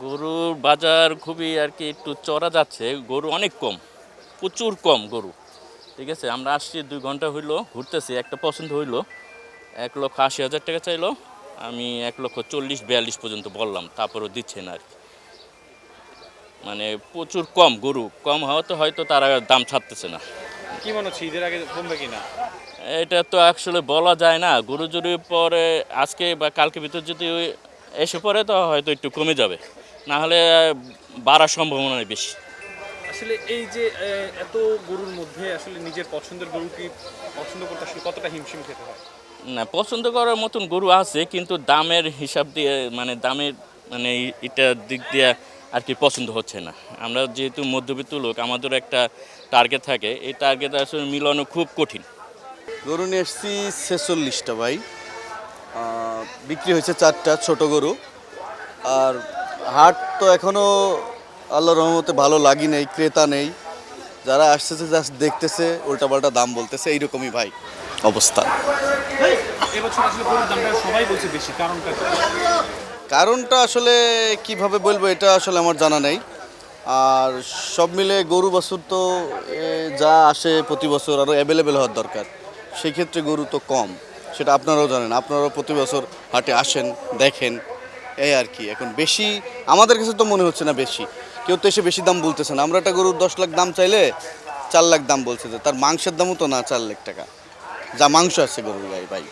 গরুর বাজার খুবই আর কি একটু চড়া যাচ্ছে, গরু অনেক কম, প্রচুর কম গরু। ঠিক আছে, আমরা আসছি 2 ঘন্টা হইলো, ঘুরতেছি, একটা পছন্দ হইলো, 1,80,000 টাকা চাইলো। আমি 1,40,42 পর্যন্ত বললাম, তারপরও দিচ্ছে না আর কি। মানে প্রচুর কম গরু, কম হওয়াতে হয়তো তারা দাম ছাড়তেছে না। কি মনে হচ্ছে ঈদের আগে কমবে কিনা? এটা তো আসলে বলা যায় না, গরু যদি পরে আজকে বা কালকে ভিতর যদি এসে পড়ে তো হয়তো একটু কমে যাবে, না হলে বাড়ার সম্ভাবনা বেশি। আসলে এই যে এত গরুর মধ্যে আসলে নিজের পছন্দের গরু কি পছন্দ করতে আসলে কতটা হিমশিম খেতে হয়? না, পছন্দ করার মতন গরু আছে, কিন্তু দামের হিসাব দিয়ে মানে দামের মানে এটার দিক দিয়ে আর কি পছন্দ হচ্ছে না। আমরা যেহেতু মধ্যবিত্ত লোক, আমাদেরও একটা টার্গেট থাকে, এই টার্গেট আসলে মিলানো খুব কঠিন। গরু নিয়ে এসেছি 46টা ভাই। বিক্রি হয়েছে 4টা ছোট গরু। আর হাট তো এখনও আল্লাহর রহমতে ভালো লাগি নেই, ক্রেতা নেই। যারা আসতেছে জাস্ট দেখতেছে, উল্টাপাল্টা দাম বলতেছে, এইরকমই ভাই অবস্থা। এবছর আসলে গরুর দামটা সবাই বলছে বেশি, কারণটা কি? কারণটা আসলে কিভাবে বলবো এটা আসলে আমার জানা নেই। আর সব মিলে গরু বাছুর তো যা আসে প্রতি বছর আরও অ্যাভেলেবেল হওয়ার দরকার। সেই ক্ষেত্রে গরু তো কম, সেটা আপনারাও জানেন, আপনারাও প্রতি বছর হাটে আসেন, দেখেন, এই আর কি। এখন বেশি আমাদের কাছে তো মনে হচ্ছে না বেশি, কেউ তো এসে বেশি দাম বলতেছে না। আমরা একটা গরুর 10 লাখ দাম চাইলে 4 লাখ দাম বলছে, যে তার মাংসের দামও তো না 4 লাখ টাকা, যা মাংস আছে গরুর গায়ে ভাই।